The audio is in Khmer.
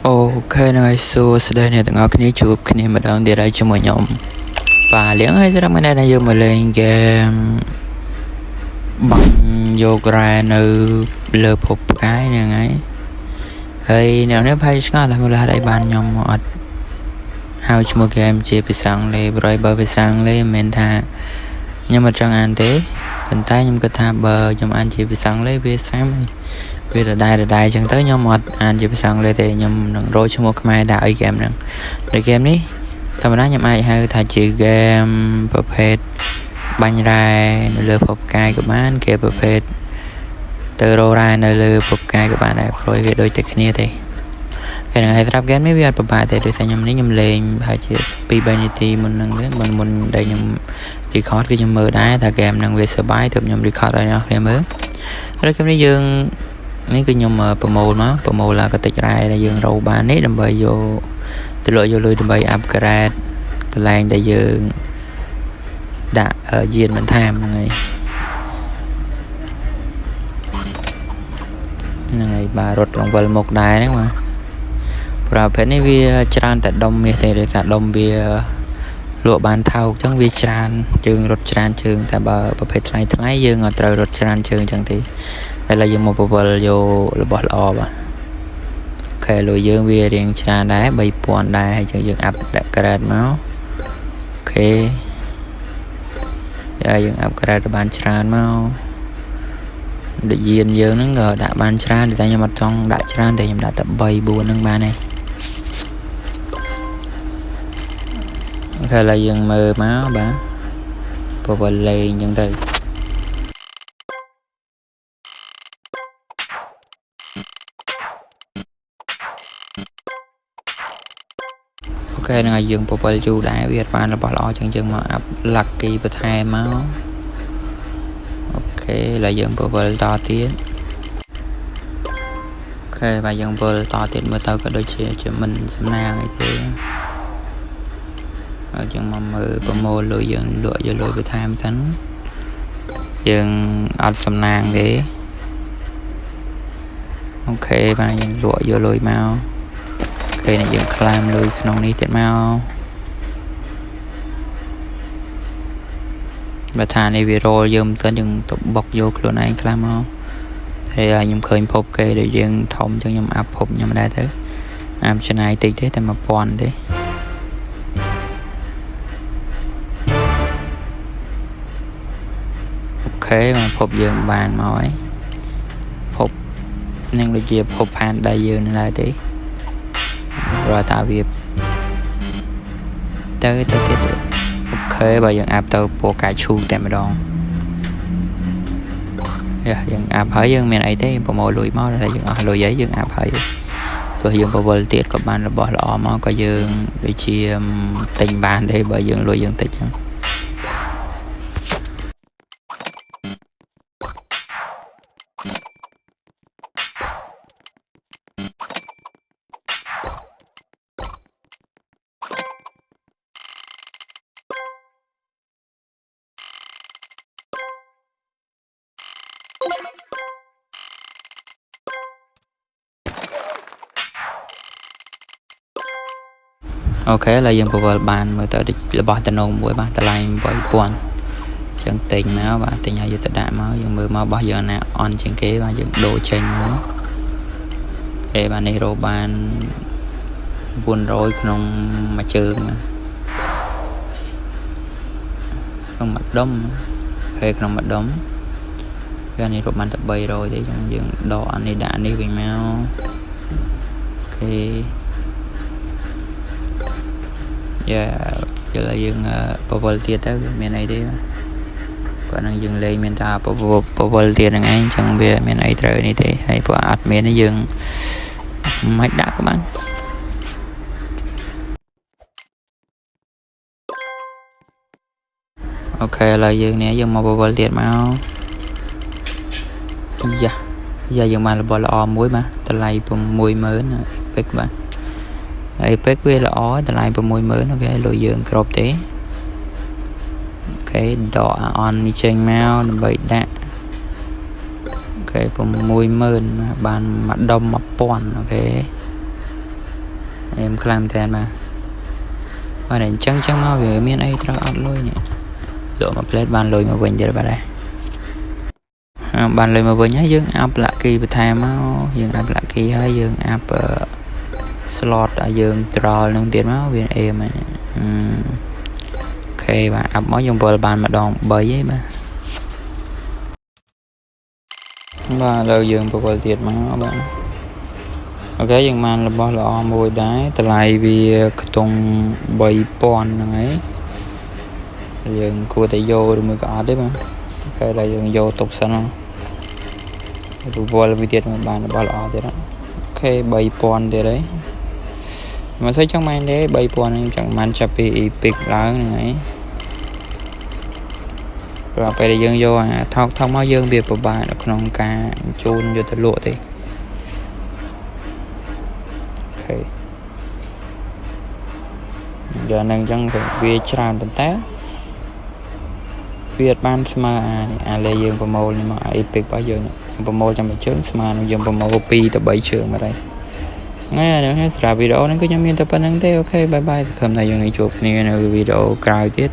Ok, này xưa sẽ đây này tụi ngọcគ្នាជួបគ្នាម្ដងទៀតហើយជាមួយខ្ញុំបាទលៀងហើយសម្រាប់ថ្ងៃនេះយើងមកលេងហ្គេមបាញ់យករ៉ែនៅលើភពផ្កាយហ្នឹងហើយអ្នកនេះផៃឆ្ងល់ហើយមើលហេតុអីបានខ្ញុំអត់ហៅឈ្មោះហ្គេមជាភាសាអង់គ្លេសព្រោះបើភាសាអង់គ្លេសមិនមែនថាខ្ញុំអត់ចង់អានទេប៉ុន្តែខ្ញុំគិតថាបើខ្ញុំអានជាភាសាអង់គ្លេសវាសាំវាដដែលអញ្ចឹងទៅខ្ញុំអត់អានជាភាសាអង់គ្លេសទេខ្ញុំនឹងរកឈ្មោះខ្មែរដាក់អីហ្គេមហ្នឹងដូចហ្គេមនេះធម្មតាខ្ញុំអាចហៅថាជាហ្គេមប្រភេទបាញ់រ៉ែនៅលើភពផ្កាយក៏បានគេប្រភេទទៅរករ៉ែនៅលើភពផ្កាយក៏បានដែរព្រោះវាដូចតែគ្នាទេហើយនឹងហើយត្រាប់ហ្គេមនេះវាអត់ពិបាកទេដោយសារខ្ញុំលេងប្រហែលជា2-3នាទីមុនហ្នឹងទេមុនដែលខ្ញុំ record គឺខ្ញុំមើលដែរថាហ្គេមហ្នឹងវាសប្បាយទើបខ្ញុំ record ឲ្យអ្នកគ្នាមើលហើយហ្គេមនេះយើងនេះគឺខ្ញុំប្រមូលឡាកតិចរ៉ែដែលយើងរកបាននេះដើម្បីយកទៅលក់យកលុយដើម្បី upgrade កន្លែងដែលយើងដាក់យានបន្ថែមហ្នឹងហើយបាទរត់រង្វិលមុខដែរហ្នឹងបាទប្រភេទនេះវាច្រើនតែដុំមាសទេដោយសារដុំវាលក់បានថោកអញ្ចឹងវាច្រើនយើងរត់ច្រើនជើងតែបើប្រភេទថ្លៃយើងអត់ត្រូវរត់ច្រើនជើងអញ្ចឹងទេតែឡើយយើងមកពវល់យករបស់ល្អបាទខែលុយយើងវារៀងច្រើនដែរ 3000 ដែរហើយយើងអាប់ដាក់ក្រេតមកអូខេយើងអាប់ក្រេតបានច្រើនមកដូចយានយើងហ្នឹងក៏ដាក់បានច្រើនតែខ្ញុំអត់ចង់ដាក់ច្រើនតែខ្ញុំដាក់តែ3 4ហ្នឹងបានទេអូខេឥឡូវយើងមើលមកបាទពវល់លេងអញ្ចឹងទៅអូខេហ្នឹងហើយយើងពវល់យូរដែរវាអត់បានរបស់ល្អចឹងយើងមកអាប់ lucky បន្ថែមមកអូខេឥឡូវយើងពវល់តទៀតអូខេបាទយើងពវល់តទៀតមើលទៅក៏ដូចជាមិនសំណាងអីទេហើយយើងមកមើលប្រមូលលុយយើងលក់យកលុយបន្ថែមទៅយើងអត់សំណាងទេអូខេបាទយើងលក់យកលុយមកពេលនេះយើងខ្លាមលុយក្នុងនេះទៀតមកបើថានេះវារលយើងមិនទាន់យើងទៅបុកយកខ្លួនឯងខ្លះមកហើយខ្ញុំឃើញភពគេដែលយើងធំអញ្ចឹងខ្ញុំអាប់ភពខ្ញុំដែរទៅអាប់ច្នៃតិចទេតែ1000ទេអូខេមកភពយើងបានមកហើយភពនឹងដូចជាភពផានដែលយើងនៅដែរទេរត់តាវាទៅទៀតអូខេបើយើងអាប់ទៅពណ៌កាយឈូតែម្ដងយើងអាប់ហើយយើងមានអីទេប្រមូលលុយមកតែយើងអស់លុយហើយយើងអាប់ហើយទោះយើងប្រវល់ទៀតក៏បានរបស់ល្អមកក៏យើងដូចជាទិញបានទេបើយើងលុយយើងតិចចឹងអូខេឥឡូវយើងពវល់បានមើលទៅរបស់តំណងមួយបាទតម្លៃ 8000 ចឹងទិញមកបាទទិញឲ្យយកទៅដាក់មកយើងមើលមករបស់យើងណាអន់ជាងគេបាទយើងដូរចេញមកគេបាទនេះរកបាន400ក្នុងមួយជើងក្នុងមួយដុំគេក្នុងមួយដុំគេនេះរកបានតែ300ទេចឹងយើងដកអានេះដាក់នេះវិញមកគេឥឡូវយើងពវល់ទៀតទៅមានអីទេគាត់នឹងយើងលេងមានតែពវល់ទៀតហ្នឹងឯងចឹងវាមានអីត្រូវនេះទេហើយព្រោះអត់មានទេយើងមិនដាក់ក៏បានអូខេឥឡូវយើងនេះយើងមកពវល់ទៀតមកយ៉ាយើងបានរបស់ល្អមួយបាទតម្លៃ 60000 ពេកបាទហើយពេកវាល្អតម្លៃ 60000 អូខេលុយយើងគ្រប់ទេអូខេដកអាអននេះចេញមកដើម្បីដាក់អូខេ 60000 បានមួយដុំ 1000 អូខេ em làm tên mà và đến chân mau về miền ấy trao ớt lôi nhỉ rồi mà plate bàn lôi mà quên giờ bà đây bàn lôi mà vừa nhá dương áp lại kỳ bật thèm máu dương áp lại kỳ hay dương áp slot ở dương troll nâng tiền máu viên em mà ok và áp máu dùng bờ bàn mà đòn bởi ấy mà và lời dương bờ tiệt máu bạn ok dương man là bao lọ mùi đáy từ lại vì tung bầy pon ấy dương cua tay vô rồi mới có đấy mà ok là dương vô tục sân không tụ vô là tiệt một bàn là bao lọ thế đó ok bầy pon thế đấy mà thấy trong man đấy bầy pon em chẳng man chập epic lớn này rồi phải dương vô à thông máu dương biệt của bạn nó không ca chôn vô từ lụa thì ok giờ nâng chân thì về tràn bên té Việt ban sma lê dương và mô nhưng mà epic bao giờ và mô trong một chương sma nó dùng và mô pi từ 7 trường mà đây ngay là nếu ra video nó cứ nhắm miên tập năng thế ok bye bye không này dùng này chụp video cài tiết